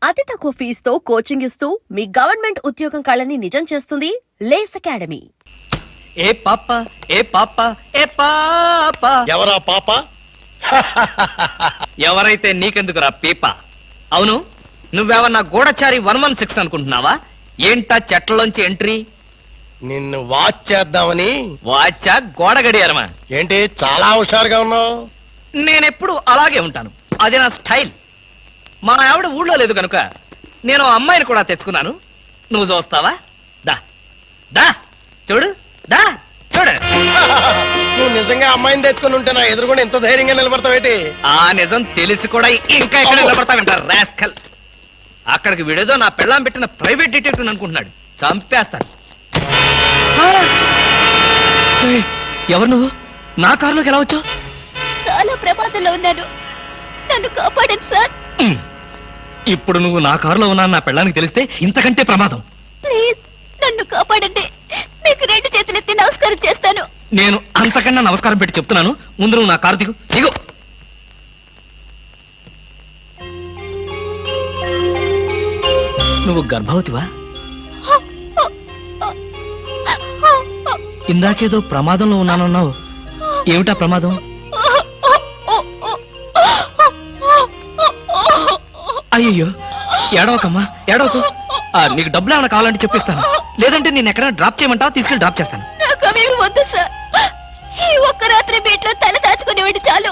అతి తక్కువ ఫీజుతో కోచింగ్ ఇస్తూ మీ గవర్నమెంట్ ఉద్యోగం కళని నిజం చేస్తుంది లేస్ అకాడమీ. ఏ పాప ఏ పాప ఏ పాప ఎవరా పాప? ఎవరైతే నీకెందుకురా పీప? అవును, నువ్వేమన్నా గూఢచారి 116 అనుకుంటున్నావా? ఏంటా చెట్లలోంచి ఎంట్రీ? నిన్ను వాచ్ చేద్దామని. వాచా గోడ గడియారమా? ఏంటి చాలా హుషారుగా ఉన్నావు? నేనెప్పుడు అలాగే ఉంటాను, అది నా స్టైల్. మా ఆవిడ ఊళ్ళో లేదు కనుక నేను అమ్మాయిని కూడా తెచ్చుకున్నాను. నువ్వు చూస్తావా? దా దా చూడు, దా చూడు. నువ్వు నిజంగా అమ్మాయిని తెచ్చుకుని ఉంటే నా ఎదురుగుండా ఎంత ధైర్యంగా నిలబడతావేటి? ఆ నిజం తెలిసి కూడా ఇంకా ఎక్కడ నిలబడతావంటారు రాస్కల్. అక్కడికి విడేదో నా పెళ్ళాం పెట్టిన ప్రైవేట్ డిటెక్టివ్ అనుకుంటున్నాడు. చంపేస్తాను. ఎవరు నువ్వు? నా కారులోకి ఎలా వచ్చావు? చాలా ప్రమాదంలో ఉన్నాను, నన్ను కాపాడండి సార్. ఇప్పుడు నువ్వు నా కారులో ఉన్నాను నా పెళ్ళానికి తెలిస్తే ఇంతకంటే ప్రమాదం. ప్లీజ్ నన్ను కాపాడండి, మీకు 2 చేతులెత్తి నమస్కారం చేస్తాను. నేను అంతకన్నా నమస్కారం పెట్టి చెప్తున్నాను, ముందు నువ్వు నా కారు దిగు. దిగు. నువ్వు గర్భవతివా? ఇందాకేదో ప్రమాదంలో ఉన్నానన్నావు, ఏమిటా ప్రమాదం? అయ్యో, ఏడవకమ్మా, ఏడవకు. నీకు డబ్బులు ఏమైనా కావాలంటే చెప్పిస్తాను, లేదంటే నేను ఎక్కడైనా డ్రాప్ చేయమంటావా? తీసుకెళ్ళి డ్రాప్ చేస్తాను. నాకు అవేమి వద్దు సార్, ఈ ఒక్క రాత్రి బీట్లో తల దాచుకునేవాడి చాలు.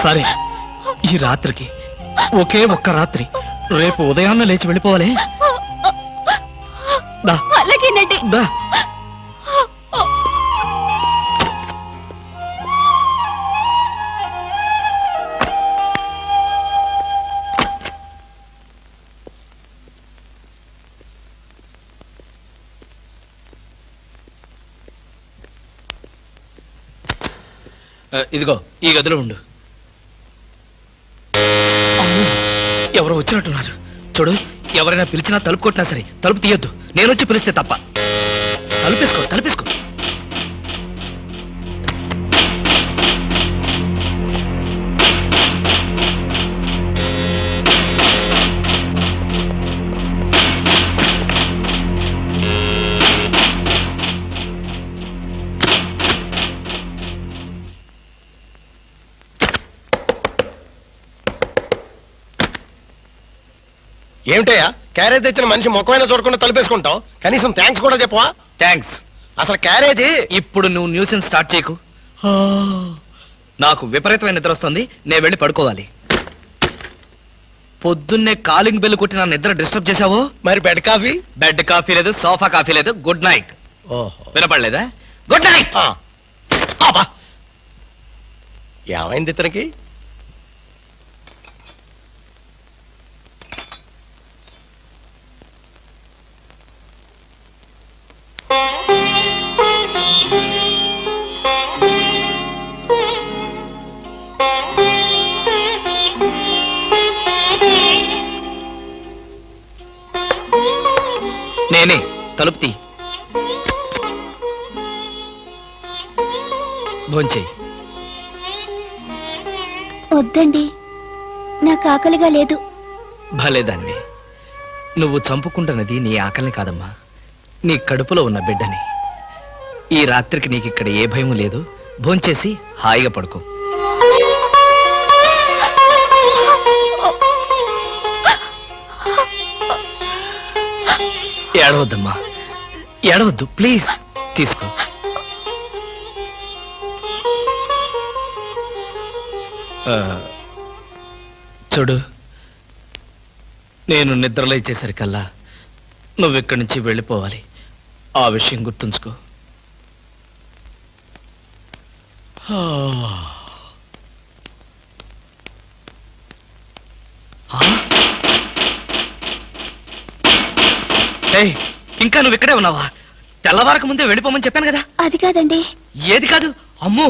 సరే, ఈ రాత్రికి ఒకే ఒక్క రాత్రి, రేపు ఉదయాన్నే లేచి వెళ్ళిపోవాలి. దా అలాగేనండి. దా. ఇదిగో ఈ గదిలో ఉండు. ఎవరో వచ్చినట్టున్నారు. చూడు, ఎవరైనా పిలిచినా తలుపు కొట్టినా సరే తలుపు తీయొద్దు. నేను వచ్చి పిలిస్తే తప్ప. తలుపేసుకో, తలుపేసుకో. ఏమిటయ్యా, క్యారేజ్ తెచ్చిన మనిషి ముఖమైనా చూడకుండా తలుపేసుకుంటావు, కనీసం థ్యాంక్స్ కూడా చెప్పవా? థ్యాంక్స్. అసలు క్యారేజీ. ఇప్పుడు నువ్వు న్యూసెన్స్ స్టార్ట్ చేయకు. నాకు విపరీతమైన నిద్ర వస్తుంది, నేను వెళ్ళి పడుకోవాలి. పొద్దున్నే కాలింగ్ బెల్ కొట్టి నా నిద్ర డిస్టర్బ్ చేశావో. మరి బెడ్ కాఫీ? బెడ్ కాఫీ లేదు, సోఫా కాఫీ లేదు. Good night. ఓహో, వినపడలేదా? Good night. ఏమైంది ఇతనికి? నేనే. తలుపు తీ. భోంచేయి. వద్దండి, నాకు ఆకలిగా లేదు. భలేదాన్ని. నువ్వు చంపుకుంటున్నది నీ ఆకలిని కాదమ్మా, నీ కడుపులో ఉన్న బిడ్డని. ఈ రాత్రికి నీకు ఇక్కడ ఏ భయం లేదు. భోంచేసి హాయిగా పడుకో. ఏడవద్దమ్మా, ఏడవద్దు ప్లీజ్. తీసుకో. చూడు, నేను నిద్రలేచేసరికల్లా నువ్వు ఇక్కడి నుంచి వెళ్ళిపోవాలి. ఆ విషయం గుర్తుంచుకో. ఇంకా నువ్వు ఇక్కడే ఉన్నావా? తెల్లవారకు ముందే వెళ్ళిపోమని చెప్పాను కదా. అది కాదండి. ఏది కాదు? అమ్మో,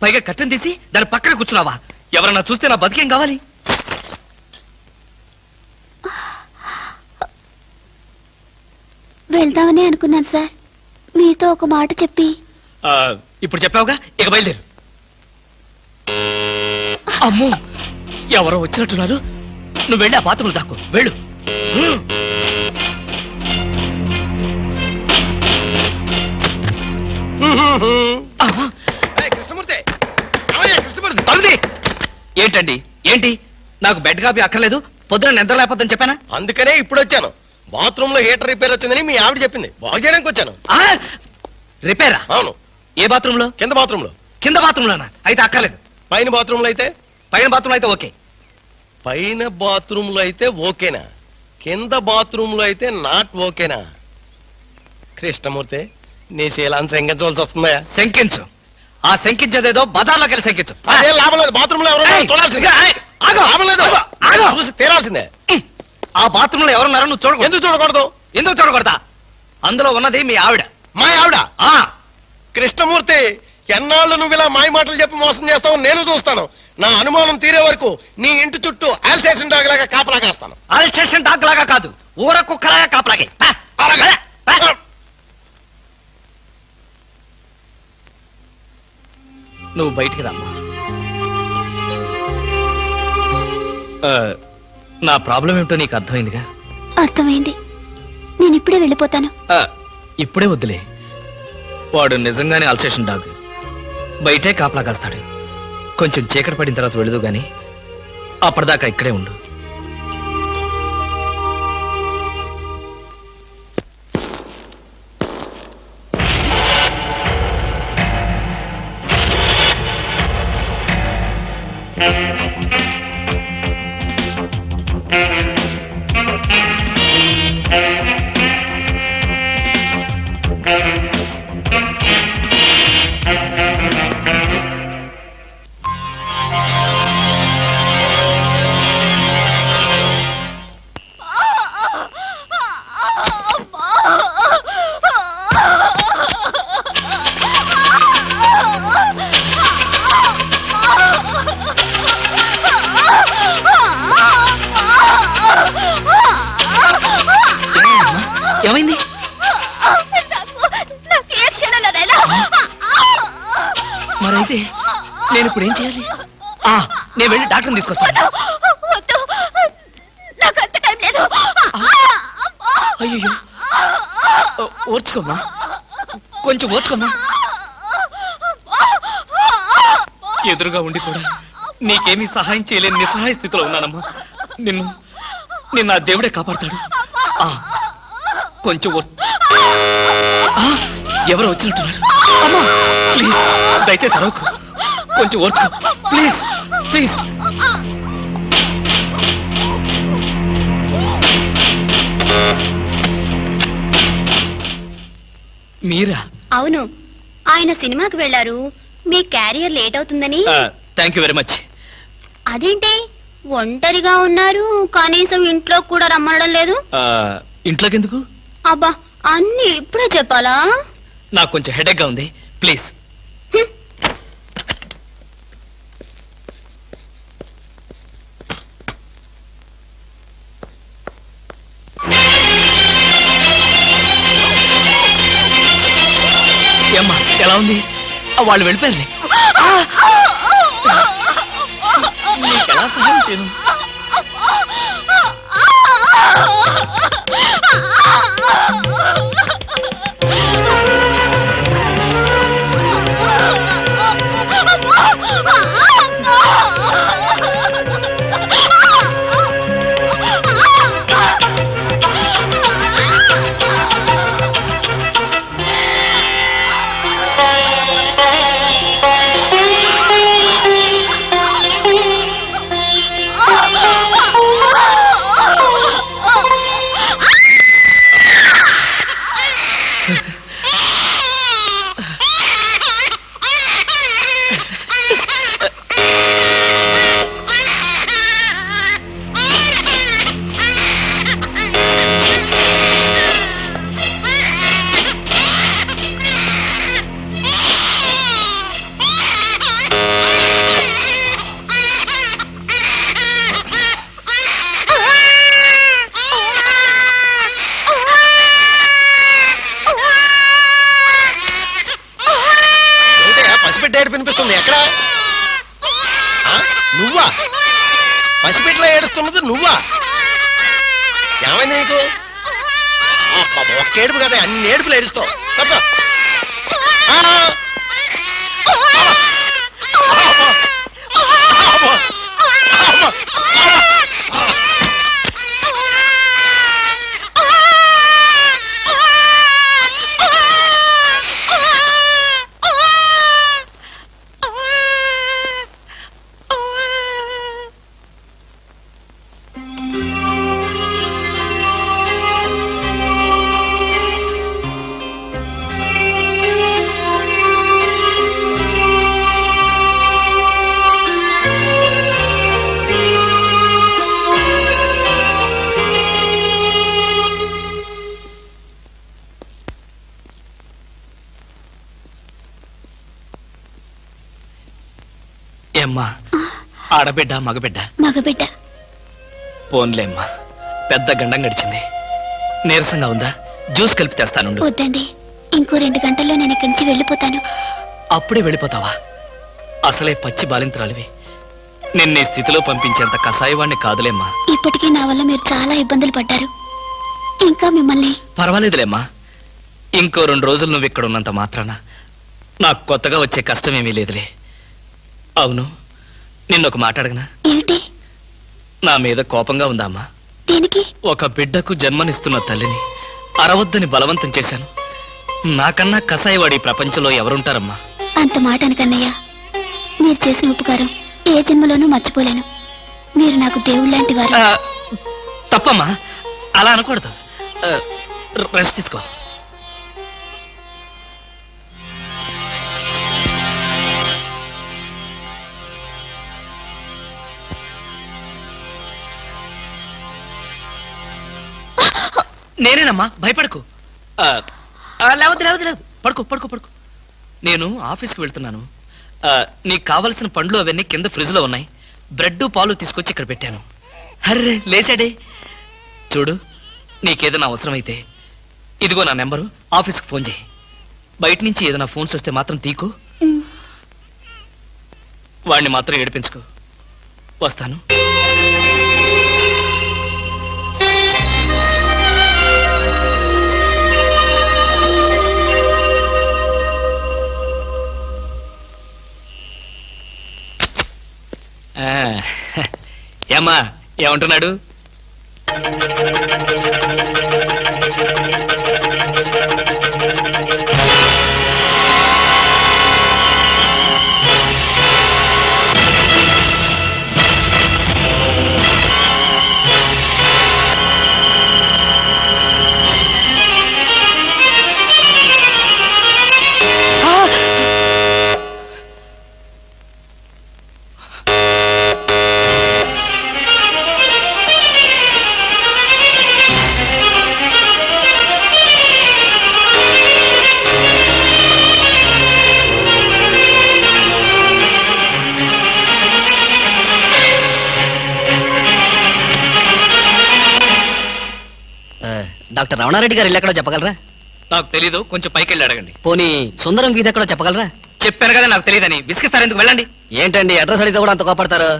పైగా కట్టెను తీసి దాని పక్కన కూర్చున్నావా? ఎవరన్నా చూస్తే నా బతికేం కావాలి? వెళ్దామని అనుకున్నాను సార్, మీతో ఒక మాట చెప్పి. ఇప్పుడు చెప్పావుగా, ఇక బయలుదేరు. అమ్మో ఎవరో వచ్చినట్టున్నారు. నువ్వు వెళ్ళి ఆ బాత్రూంలో దాక్కో, వెళ్ళు. అమ్మా, ఏయ్, కృష్ణమూర్తి ఏమయ్యా, కృష్ణమూర్తి తలుది. ఏంటండి ఏంటి? నాకు బెడ్ కాపీ అక్కర్లేదు, పొద్దున నిద్ర లేకపోద్దని చెప్పానా? అందుకనే ఇప్పుడు వచ్చాను. బాత్రూమ్ లో హీటర్ రిపేర్ వచ్చిందని మీ ఆవిడ చెప్పింది, బాగు చేయడానికి వచ్చాను. ఆ, రిపేరా? అవును, ఏ బాత్రూమ్ లో? కింద బాత్రూమ్ లో. కింద బాత్రూమ్ లోనా? అయితే అక్కర్లేదు. పైన బాత్రూమ్ లో అయితే? పైన బాత్రూమ్ అయితే ఓకే. పైన బాత్రూమ్ లో అయితే ఓకేనా? కింద బాత్రూమ్ లో అయితే నాట్ ఓకేనా? కృష్ణమూర్తి, నీ శీలాన్ని శంకించవలసి వస్తుందా? శంకించు. ఆ శంకించేదేదో బజార్లోకి వెళ్ళి శంకించు. అదే లాభం లేదు, బాత్రూమ్ లో ఎవరు ఏయ్, చూడాల్సిందే. ఏయ్, ఆగు, లాభం లేదు, ఆగు, ఆగు. చూసి తీరాల్సిందే. ఆ బాత్రూమ్ లో ఎవరున్నారో నువ్వు చూడకూడదు. ఎందుకు చూడకూడదు? ఎందుకు చూడకూడదా? అందులో ఉన్నది మీ ఆవిడ. మా ఆవిడ? ఆ కృష్ణమూర్తి, ఎన్నాళ్ళు నువ్వు ఇలా మాయ మాటలు చెప్పి మోసం చేస్తావు నేను చూస్తాను. నా అనుమానం తీరే వరకు నీ ఇంటి చుట్టూ ఆల్సేషన్ డాగ్ లాగా కాపలా కాస్తాను. అల్సేషన్ డాగ్ లాగా కాదు, ఊర కుక్కలాగా కాపలాగే. అలాగే. నువ్వు బయటికి రామ్మా. నా ప్రాబ్లం ఏమిటో నీకు అర్థమైందిగా? అర్థమైంది. నేను ఇప్పుడే వెళ్ళిపోతాను. ఇప్పుడే వద్దులే. వాడు నిజంగానే అల్సేషన్ డాగ్, బయటే కాపలా కాస్తాడు. కొంచెం చీకటి పడిన తర్వాత వెళదు గాని అప్పటిదాకా ఇక్కడే ఉండు. ఏమైంది? నాకు ఏ క్షణంలోనైనా మరైతే నేను ఇప్పుడు ఏం చేయాలి? నేను వెళ్ళి డాక్టర్ని తీసుకొస్తాను. వద్దు, నాకు అంత టైం లేదు. అయ్యో, ఓర్చుకోమ్మా, కొంచెం ఓర్చుకోమ్మా. ఎదురుగా ఉండి కూడా నీకేమీ సహాయం చేయలేని నిస్సహాయ స్థితిలో ఉన్నానమ్మా. నిన్ను ఆ దేవుడే కాపాడతాడు. కొంచెం ఎవరు వచ్చినట్టున్నారు? అమ్మా, ప్లీజ్ దయచేసి అరవకు, కొంచెం ఓర్చుకో ప్లీజ్ ప్లీజ్. మీరా? అవును, ఆయన సినిమాకి వెళ్ళారు. మీ క్యారియర్ లేట్ అవుతుందని. Thank you very much. అదేంటి ఒంటరిగా ఉన్నారు, కనీసం ఇంట్లో కూడా రమ్మనడం లేదు? ఇంట్లోకి ఎందుకు? అబ్బా, అన్ని ఇప్పుడే చెప్పాలా? నాకు కొంచెం హెడేక్ గా ఉంది, ప్లీజ్. ఏమ్మా, ఎలా ఉంది? వాళ్ళు వెళ్ళిపోయారు. నీకు ఎలా సహాయం చేయను? వినిపిస్తుంది ఎక్కడ? నువ్వా? పసిపిట్లా ఏడుస్తున్నది నువ్వా? ఏమైంది నీకు? ఒక్క ఏడుపు కదా, అన్ని ఏడుపులు ఏడుస్తావు. తప్ప ఏమ్మా, ఆడబిడ్డ మగబిడ్డ? మగబిడ్డ. పోన్లేమ్మా, పెద్ద గండం గడిచింది. నీరసంగా ఉందా? జ్యూస్ కలిపి తెస్తాను. వద్దండి, ఇంకో 2 గంటల్లో నేను ఇక్కడి నుంచి వెళ్ళిపోతాను. అప్పుడే వెళ్ళిపోతావా? అసలే పచ్చి బాలింతరాలివి. నిన్నే స్థితిలో పంపించేంత కసాయివాణ్ణి కాదులేమ్మా. ఇప్పటికీ నా వల్ల మీరు చాలా ఇబ్బందులు పడ్డారు. ఇంకా మిమ్మల్ని... పర్వాలేదులేమ్మా. ఇంకో 2 రోజులు నువ్వు ఇక్కడ ఉన్నంత మాత్రాన నాకు కొత్తగా వచ్చే కష్టమేమీ లేదులే. అవును, నిన్నొక మాట అడగనా? ఏమిటి? నా మీద కోపంగా ఉందా అమ్మా? దేనికి? ఒక బిడ్డకు జన్మనిస్తున్న తల్లిని అరవద్దని బలవంతం చేశాను. నాకన్నా కసాయివాడి ప్రపంచంలో ఎవరుంటారమ్మా? అంత మాట అనకన్నయ్య. మీరు చేసిన ఉపకారం ఏ జన్మలోనూ మర్చిపోలేను. మీరు నాకు దేవుళ్ళంటి వారు. తప్పమ్మా, అలా అనకూడదు. రెస్ట్ తీసుకో. నేనేనమ్మా, భయపడకు. లేవద్దు లేవద్దు లేవు, పడుకో పడుకో పడుకో. నేను ఆఫీస్కి వెళ్తున్నాను. నీకు కావలసిన పండ్లు అవన్నీ కింద ఫ్రిడ్జ్ లో ఉన్నాయి. బ్రెడ్ పాలు తీసుకొచ్చి ఇక్కడ పెట్టాను. హర్రే లేచాడే. చూడు, నీకేదైనా అవసరమైతే ఇదిగో నా నెంబరు, ఆఫీస్కి ఫోన్ చేయి. బయట నుంచి ఏదైనా ఫోన్స్ వస్తే మాత్రం తీకు. వాడిని మాత్రం ఏడిపించుకో. వస్తాను. ఏమ్మా, ఏమంటున్నాడు? డాక్టర్ రమణారెడ్డి గారు ఎక్కడో చెప్పగలరా? నాకు తెలీదు, కొంచెం పైకి వెళ్ళి అడగండి. పోనీ సుందరం గీత ఎక్కడో చెప్పగలరా? చెప్పాను కదా నాకు తెలియదని. విసిగిస్తారు ఎందుకు? వెళ్ళండి. ఏంటండి అడ్రస్ అడిగితే కూడా అంత కోపడతారు?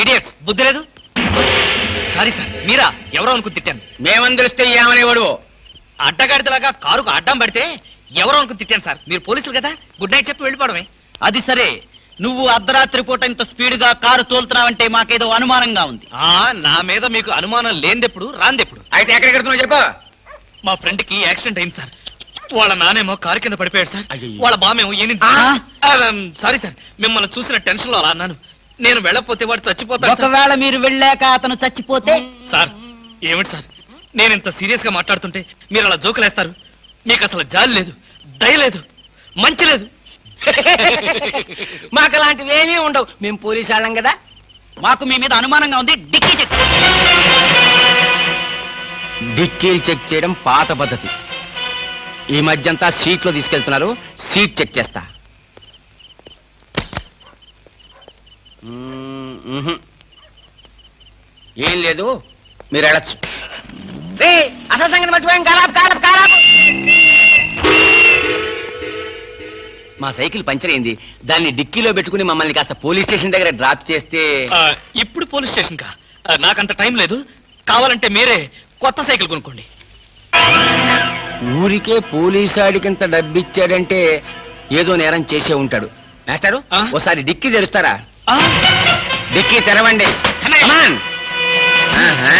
ఇడియట్స్, బుద్ధి లేదు. సారీ సార్, మీరా? ఎవరో అనుకుని తిట్టాను. మేమందరిస్తే ఏమనేవాడు? అడ్డగాడిదలాగా కారుకు అడ్డం పడితే ఎవరో అనుకుని తిట్టాను సార్. మీరు పోలీసులు కదా, గుడ్ నైట్ చెప్పి వెళ్ళిపోవడమే. అది సరే, నువ్వు అర్ధరాత్రి పూట ఇంత స్పీడ్ గా కారు తోలుతున్నావంటే మాకేదో అనుమానంగా ఉంది. నా మీద మీకు అనుమానం లేనిదెప్పుడు, రాందెప్పుడు? అయితే ఎక్కడికి వెళ్తున్నావు చెప్పు. మా ఫ్రెండ్ కి యాక్సిడెంట్ అయింది సార్. వాళ్ళ నానేమో కారు కింద పడిపోయాడు సార్. అయ్యయ్యో. వాళ్ళ బామేమో సారీ సార్, మిమ్మల్ని చూసిన టెన్షన్ లో అలా అన్నాను. నేను వెళ్ళకపోతే వాడు చచ్చిపోతాడు సార్. ఒకవేళ మీరు వెళ్ళాక అతను చచ్చిపోతే సార్ ఏమిటి సార్, నేను ఇంత సీరియస్ గా మాట్లాడుతుంటే మీరు అలా జోకులేస్తారు? మీకు అసలు జాలి లేదు, దయ లేదు, మంచి లేదు. మాకు అలాంటివి ఏమీ ఉండవు, మేము పోలీసు వాళ్ళం కదా. మాకు మీ మీద అనుమానంగా ఉంది. Dicky check. డిక్కీలు చెక్ చేయడం పాత పద్ధతి. ఈ మధ్యంతా సీట్లో తీసుకెళ్తున్నారు. సీట్ చెక్ చేస్తా. ఏం లేదు, మీరు వెళ్ళచ్చు. అసలు సంగతి మర్చిపోయాం. కాలాపు. మా సైకిల్ పంచర్ అయింది. దాన్ని డిక్కీలో పెట్టుకుని మమ్మల్ని కాస్త పోలీస్ స్టేషన్ దగ్గర డ్రాప్ చేస్తే. ఇప్పుడు పోలీస్ స్టేషన్ కా? నాకంత టైం లేదు. కావాలంటే మీరే కొత్త సైకిల్ కొనుక్కోండి. ఊరికే పోలీసాడికింత డబ్బిచ్చాడంటే ఏదో నేరం చేసే ఉంటాడు. మాస్టారు, ఆ? ఓసారి డిక్కీ తెరుస్తారా? ఆ, డిక్కీ తెరవండి. అన్నయ్య. Come on. ఆహా.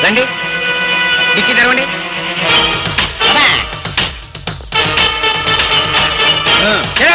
రండి, డిక్కీ తెరవండి. ఆ, తెర.